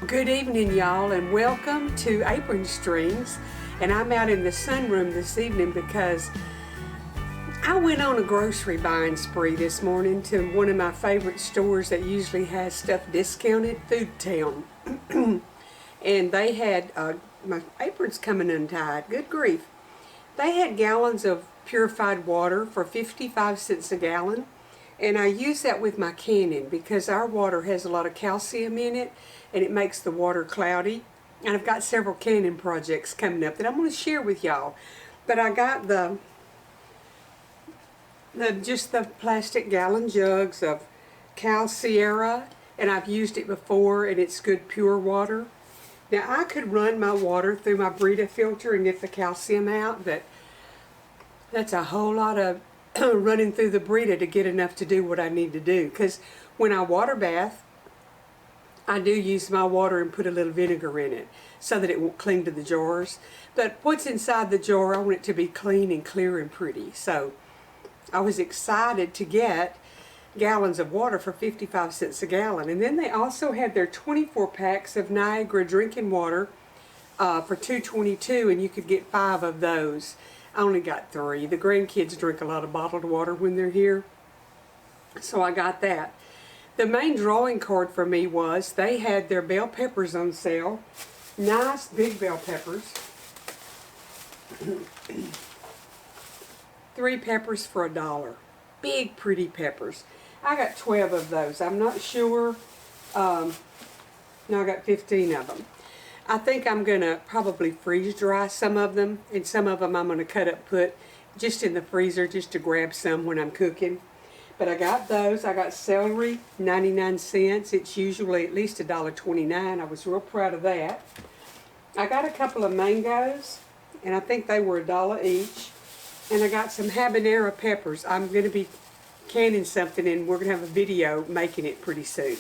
Good evening, y'all, and welcome to Apron Strings. And I'm out in the sunroom this evening because I went on a grocery buying spree this morning to one of my favorite stores that usually has stuff discounted, Food Town. And they had, my apron's coming untied, good grief. They had gallons of purified water for 55 cents a gallon. And I use that with my canning because our water has a lot of calcium in it and it makes the water cloudy. And I've got several canning projects coming up that I'm going to share with y'all. But I got just the plastic gallon jugs of Cal Sierra, and I've used it before and it's good pure water. Now I could run my water through my Brita filter and get the calcium out, but that's a whole lot of running through the Brita to get enough to do what I need to do. Because when I water bath, I do use my water and put a little vinegar in it so that it won't cling to the jars. But what's inside the jar, I want it to be clean and clear and pretty. So I was excited to get gallons of water for 55 cents a gallon. And then they also had their 24 packs of Niagara drinking water for $2.22, and you could get 5 of those. I only got 3. The grandkids drink a lot of bottled water when they're here, so I got that. The main drawing card for me was they had their bell peppers on sale. Nice big bell peppers. 3 peppers for $1. Big pretty peppers. I got 12 of those. I'm not sure. No, I got 15 of them. I think I'm going to probably freeze dry some of them, and some of them I'm going to cut up, put just in the freezer just to grab some when I'm cooking. But I got those. I got celery, 99 cents. It's usually at least $1.29. I was real proud of that. I got a couple of mangoes, and I think they were $1 each. And I got some habanero peppers. I'm going to be canning something, and we're going to have a video making it pretty soon.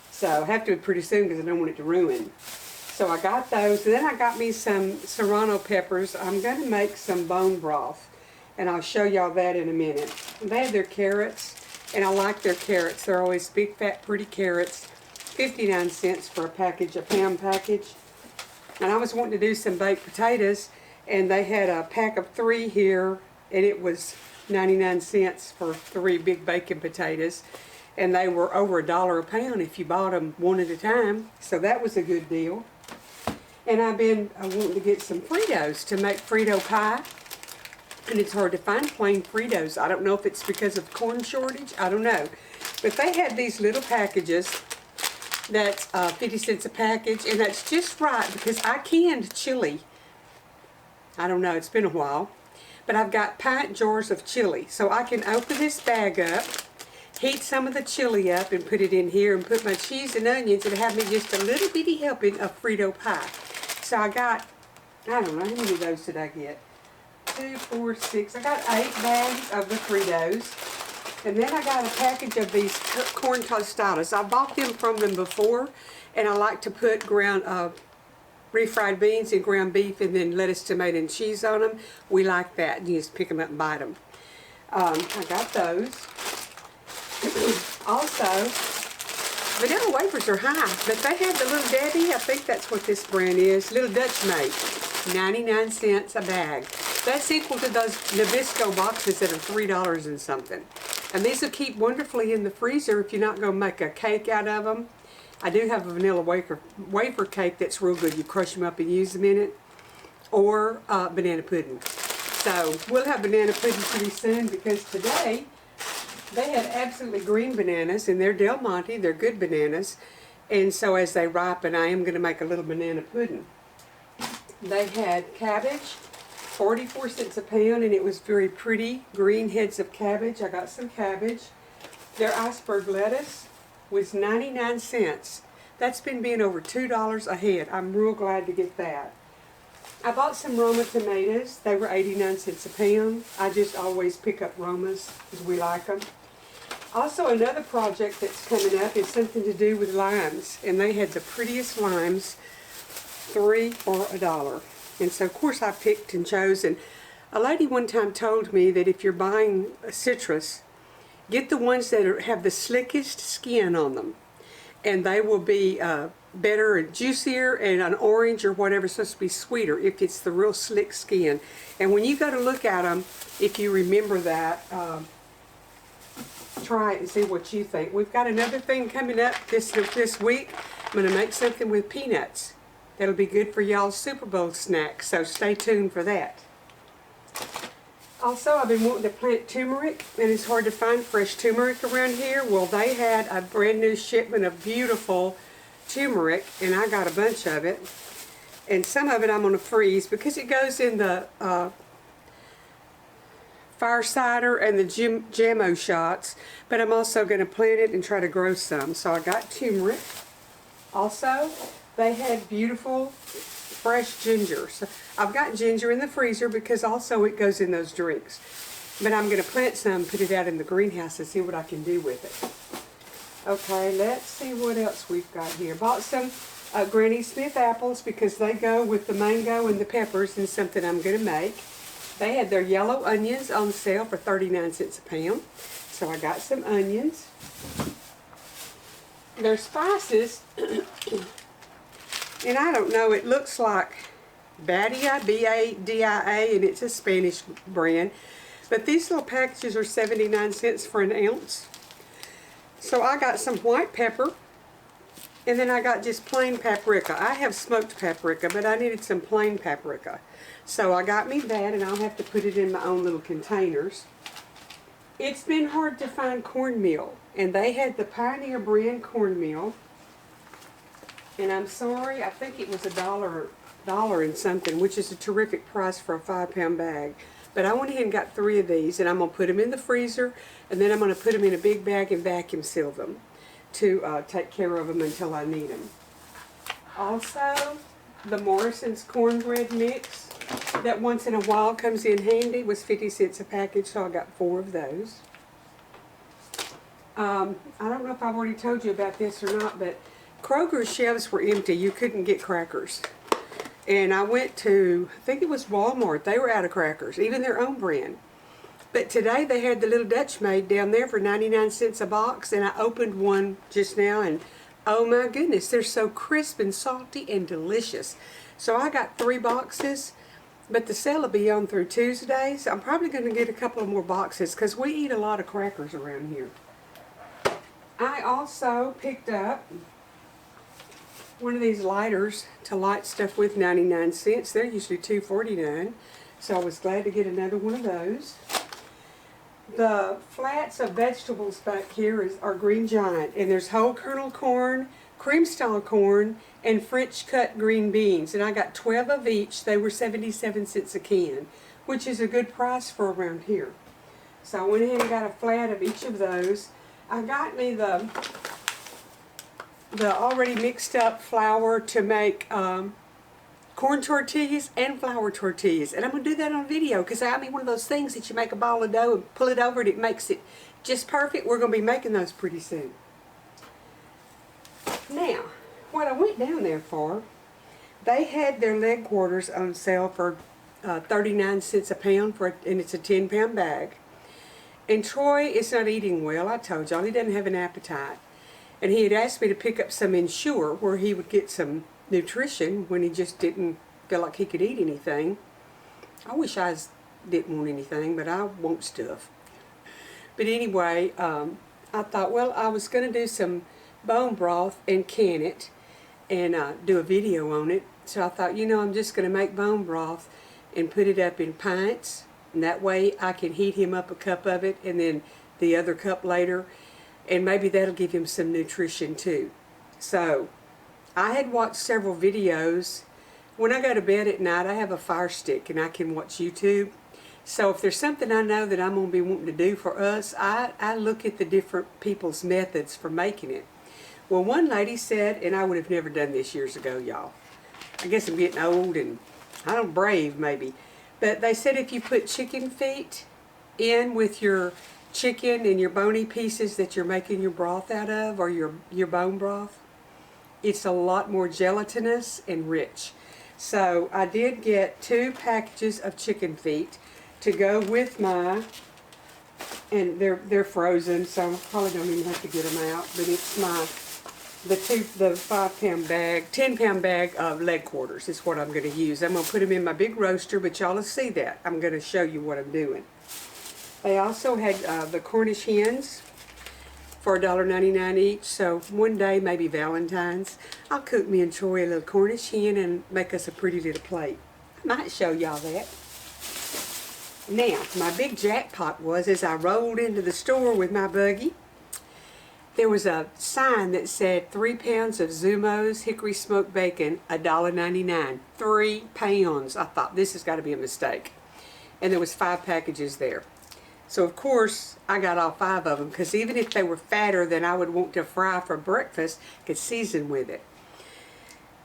So I have to be pretty soon because I don't want it to ruin. So I got those, and then I got me some serrano peppers. I'm going to make some bone broth, and I'll show y'all that in a minute. They had their carrots, and I like their carrots. They're always big, fat, pretty carrots. 59 cents for a package, a pound package. And I was wanting to do some baked potatoes, and they had a pack of 3 here, and it was 99 cents for 3 big bacon potatoes. And they were over $1 a pound if you bought them one at a time, so that was a good deal. And I've been wanting to get some Fritos to make Frito pie. And it's hard to find plain Fritos. I don't know if it's because of corn shortage. I don't know. But they had these little packages that's 50 cents a package. And that's just right because I canned chili. I don't know. It's been a while. But I've got pint jars of chili. So I can open this bag up, heat some of the chili up and put it in here and put my cheese and onions and have me just a little bitty helping of Frito pie. So I got, I don't know, how many of those did I get? 2, 4, 6. I got 8 bags of the Fritos. And then I got a package of these corn tostadas. I bought them from them before, and I like to put ground refried beans and ground beef and then lettuce, tomato, and cheese on them. We like that. You just pick them up and bite them. I got those. Also, vanilla wafers are high, but they had the Little Debbie, I think that's what this brand is, Little Dutch Mate, 99 cents a bag. That's equal to those Nabisco boxes that are $3 and something. And these will keep wonderfully in the freezer if you're not going to make a cake out of them. I do have a vanilla wafer cake that's real good. You crush them up and use them in it. Or banana pudding. So we'll have banana pudding pretty soon because today they had absolutely green bananas, and they're Del Monte. They're good bananas. And so as they ripen, I am going to make a little banana pudding. They had cabbage, 44 cents a pound, and it was very pretty. Green heads of cabbage. I got some cabbage. Their iceberg lettuce was 99 cents. That's been being over $2 a head. I'm real glad to get that. I bought some Roma tomatoes. They were 89 cents a pound. I just always pick up Romas because we like them. Also, another project that's coming up is something to do with limes. And they had the prettiest limes, 3 for $1. And so, of course, I picked and chose. And a lady one time told me that if you're buying a citrus, get the ones that have the slickest skin on them. And they will be better and juicier, and an orange or whatever is supposed to be sweeter if it's the real slick skin. And when you go to look at them, if you remember that, try it and see what you think. We've got another thing coming up this week. I'm going to make something with peanuts. That'll be good for y'all's Super Bowl snack, so stay tuned for that. Also, I've been wanting to plant turmeric, and it's hard to find fresh turmeric around here. Well, they had a brand new shipment of beautiful turmeric, and I got a bunch of it. And some of it I'm going to freeze because it goes in the fire cider and the Jamo shots, but I'm also going to plant it and try to grow some. So I got turmeric. Also, they had beautiful fresh ginger. So I've got ginger in the freezer because also it goes in those drinks. But I'm going to plant some, put it out in the greenhouse and see what I can do with it. Okay, let's see what else we've got here. Bought some Granny Smith apples because they go with the mango and the peppers and something I'm going to make. They had their yellow onions on sale for 39 cents a pound. So I got some onions. Their spices, and I don't know, it looks like Badia, B-A-D-I-A, and it's a Spanish brand. But these little packages are 79 cents for an ounce. So I got some white pepper, and then I got just plain paprika. I have smoked paprika, but I needed some plain paprika. So I got me that, and I'll have to put it in my own little containers. It's been hard to find cornmeal, and they had the Pioneer brand cornmeal. And I'm sorry, I think it was $1 and something, which is a terrific price for a 5-pound bag. But I went ahead and got 3 of these, and I'm going to put them in the freezer, and then I'm going to put them in a big bag and vacuum seal them to take care of them until I need them. Also, the Morrison's cornbread mix that once in a while comes in handy was 50 cents a package, so I got 4 of those. I don't know if I've already told you about this or not, but Kroger's shelves were empty. You couldn't get crackers. And I went to, I think it was Walmart. They were out of crackers, even their own brand. But today they had the little Dutch Maid down there for 99 cents a box, and I opened one just now, and oh my goodness, they're so crisp and salty and delicious. So I got 3 boxes, but the sale will be on through Tuesday, so I'm probably going to get a couple of more boxes because we eat a lot of crackers around here. I also picked up one of these lighters to light stuff with, 99 cents. They're usually $2.49, so I was glad to get another one of those. The flats of vegetables back here are Green Giant, and there's whole kernel corn, cream style corn, and French cut green beans, and I got 12 of each. They were 77 cents a can, which is a good price for around here. So I went ahead and got a flat of each of those. I got me the already mixed up flour to make corn tortillas and flour tortillas, and I'm going to do that on video because I mean one of those things that you make a ball of dough and pull it over and it makes it just perfect. We're going to be making those pretty soon. Now, what I went down there for, they had their leg quarters on sale for 39 cents a pound, and it's a 10-pound bag. And Troy is not eating well, I told y'all. He doesn't have an appetite. And he had asked me to pick up some Ensure where he would get some nutrition when he just didn't feel like he could eat anything. I wish I didn't want anything, but I want stuff. But anyway, I thought, well, I was going to do some bone broth and can it and do a video on it. So I thought, you know, I'm just going to make bone broth and put it up in pints. And that way I can heat him up a cup of it and then the other cup later. And maybe that'll give him some nutrition too. So I had watched several videos. When I go to bed at night, I have a Fire Stick and I can watch YouTube. So if there's something I know that I'm going to be wanting to do for us, I look at the different people's methods for making it. Well, one lady said, and I would have never done this years ago, y'all. I guess I'm getting old and I don't brave maybe. But they said if you put chicken feet in with your chicken and your bony pieces that you're making your broth out of, or your bone broth, it's a lot more gelatinous and rich. So I did get 2 packages of chicken feet to go with my, and they're frozen, so I probably don't even have to get them out, but it's my the 5-pound bag, 10-pound bag of leg quarters is what I'm going to use. I'm going to put them in my big roaster, but y'all will see that. I'm going to show you what I'm doing. They also had the Cornish hens for $1.99 each, so one day, maybe Valentine's, I'll cook me and Troy a little Cornish hen and make us a pretty little plate. I might show y'all that. Now, my big jackpot was, as I rolled into the store with my buggy, there was a sign that said 3 pounds of Zumo's hickory smoked bacon, $1.99. 3 pounds. I thought, this has got to be a mistake. And there was 5 packages there. So of course, I got all 5 of them, because even if they were fatter than I would want to fry for breakfast, I could season with it.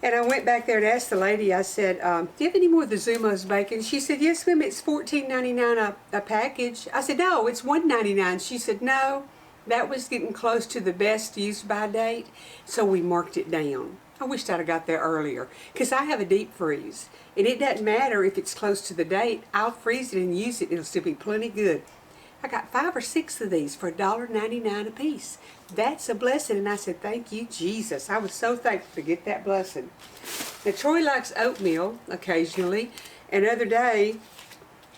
And I went back there and asked the lady, I said, do you have any more of the Zumo's bacon? She said, yes, ma'am, it's $14.99 a package. I said, no, it's $1.99. She said, no, that was getting close to the best used by date, so we marked it down. I wished I'd have got there earlier, because I have a deep freeze. And it doesn't matter if it's close to the date. I'll freeze it and use it, and it'll still be plenty good. I got 5 or 6 of these for $1.99 a piece. That's a blessing, and I said, thank you, Jesus. I was so thankful to get that blessing. Now, Troy likes oatmeal occasionally, and the other day,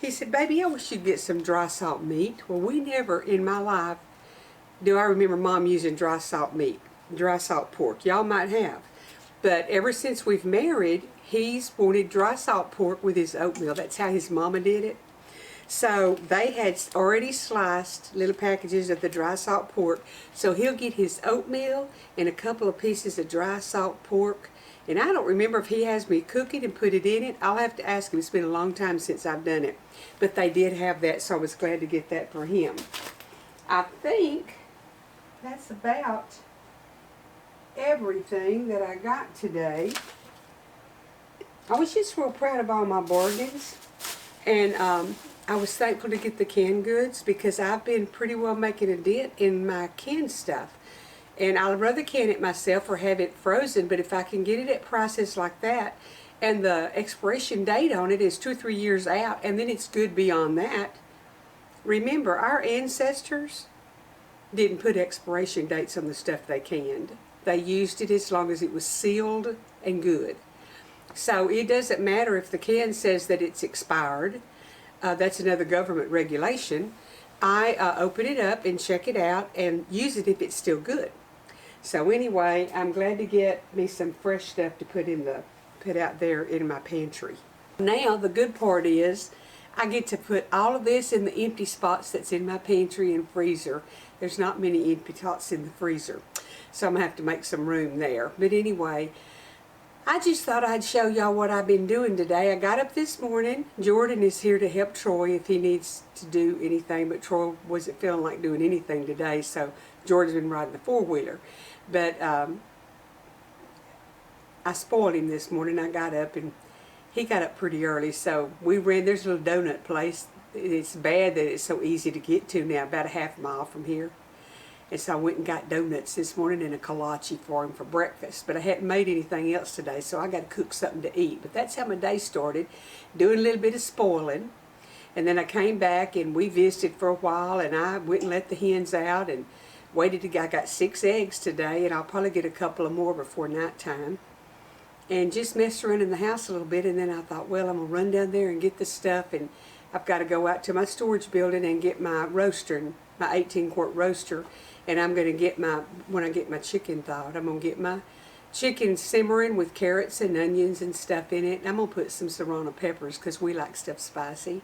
he said, baby, I wish you'd get some dry salt meat. Well, we never in my life do I remember Mom using dry salt meat, dry salt pork. Y'all might have. But ever since we've married, he's wanted dry salt pork with his oatmeal. That's how his mama did it. So they had already sliced little packages of the dry salt pork. So he'll get his oatmeal and a couple of pieces of dry salt pork. And I don't remember if he has me cook it and put it in it. I'll have to ask him. It's been a long time since I've done it. But they did have that, so I was glad to get that for him. I think that's about everything that I got today. I was just real proud of all my bargains. And I was thankful to get the canned goods, because I've been pretty well making a dent in my canned stuff. And I'd rather can it myself or have it frozen, but if I can get it at prices like that, and the expiration date on it is 2 or 3 years out, and then it's good beyond that. Remember, our ancestors didn't put expiration dates on the stuff they canned. They used it as long as it was sealed and good. So it doesn't matter if the can says that it's expired. That's another government regulation. I open it up and check it out and use it if it's still good. So anyway, I'm glad to get me some fresh stuff to put out there in my pantry. Now the good part is I get to put all of this in the empty spots that's in my pantry and freezer. There's not many empty spots in the freezer, so I'm going to have to make some room there. But anyway, I just thought I'd show y'all what I've been doing today. I got up this morning. Jordan is here to help Troy if he needs to do anything, but Troy wasn't feeling like doing anything today, so Jordan's been riding the 4-wheeler. But I spoiled him this morning. I got up, and he got up pretty early, so we ran. There's a little donut place. It's bad that it's so easy to get to now, about a half mile from here. And so I went and got donuts this morning and a kolache for him for breakfast. But I hadn't made anything else today, so I got to cook something to eat. But that's how my day started, doing a little bit of spoiling. And then I came back and we visited for a while, and I went and let the hens out and waited to. I got 6 eggs today, and I'll probably get a couple of more before nighttime. And just messed around in the house a little bit, and then I thought, well, I'm going to run down there and get the stuff, and I've got to go out to my storage building and get my roaster, my 18-quart roaster. And I'm going to get when I get my chicken thawed, I'm going to get my chicken simmering with carrots and onions and stuff in it. And I'm going to put some serrano peppers, because we like stuff spicy,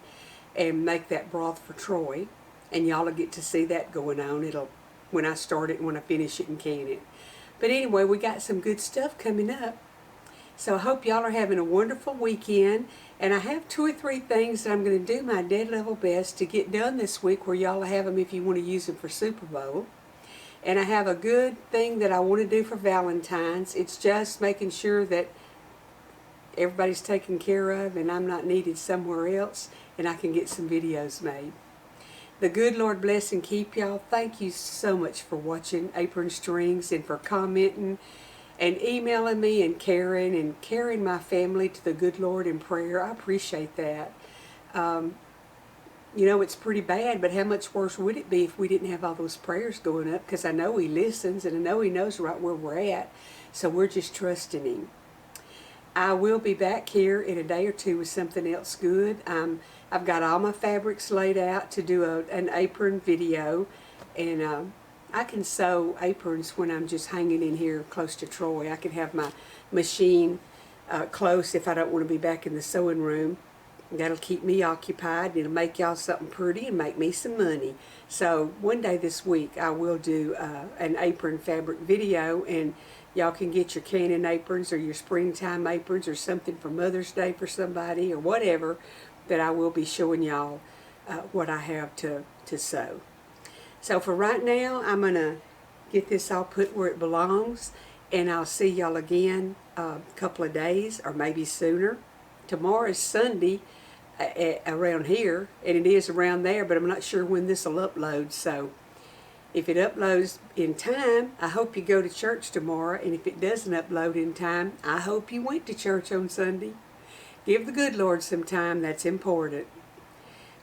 and make that broth for Troy. And y'all will get to see that going on. When I start it and when I finish it and can it. But anyway, we got some good stuff coming up. So I hope y'all are having a wonderful weekend. And I have 2 or 3 things that I'm going to do my dead level best to get done this week, where y'all will have them if you want to use them for Super Bowl. And I have a good thing that I want to do for Valentine's. It's just making sure that everybody's taken care of and I'm not needed somewhere else, and I can get some videos made. The good Lord bless and keep y'all. Thank you so much for watching Apron Strings, and for commenting and emailing me and carrying my family to the good Lord in prayer. I appreciate that. You know, it's pretty bad, but how much worse would it be if we didn't have all those prayers going up? Because I know He listens, and I know He knows right where we're at. So we're just trusting Him. I will be back here in a day or two with something else good. I've got all my fabrics laid out to do an apron video, and I can sew aprons when I'm just hanging in here close to Troy. I can have my machine close if I don't want to be back in the sewing room. That'll keep me occupied. It'll make y'all something pretty and make me some money. So one day this week I will do an apron fabric video, and y'all can get your cannon aprons or your springtime aprons or something for Mother's Day for somebody or whatever, that I will be showing y'all what I have to sew. So for right now, I'm going to get this all put where it belongs, and I'll see y'all again a couple of days or maybe sooner. Tomorrow is Sunday around here, and it is around there, but I'm not sure when this will upload. So if it uploads in time, I hope you go to church tomorrow, and if it doesn't upload in time, I hope you went to church on Sunday. Give the good Lord some time. That's important.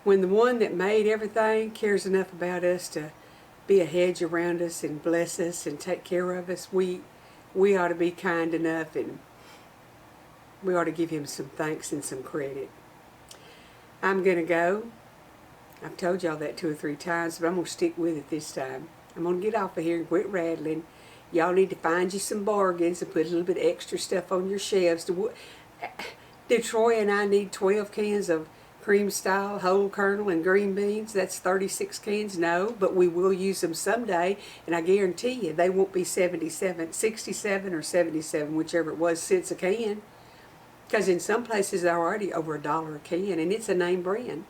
When the one that made everything cares enough about us to be a hedge around us and bless us and take care of us, we ought to be kind enough, and we ought to give Him some thanks and some credit. I'm going to go. I've told y'all that 2 or 3 times, but I'm going to stick with it this time. I'm going to get off of here and quit rattling. Y'all need to find you some bargains and put a little bit of extra stuff on your shelves. Did Troy and I need 12 cans of cream style, whole kernel, and green beans? That's 36 cans? No, but we will use them someday, and I guarantee you they won't be 67 or 77, whichever it was, cents a can. Because in some places they're already over $1 a can, and it's a name brand.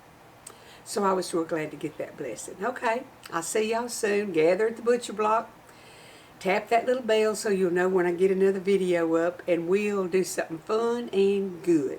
So I was real glad to get that blessing. Okay, I'll see y'all soon. Gather at the butcher block. Tap that little bell so you'll know when I get another video up, and we'll do something fun and good.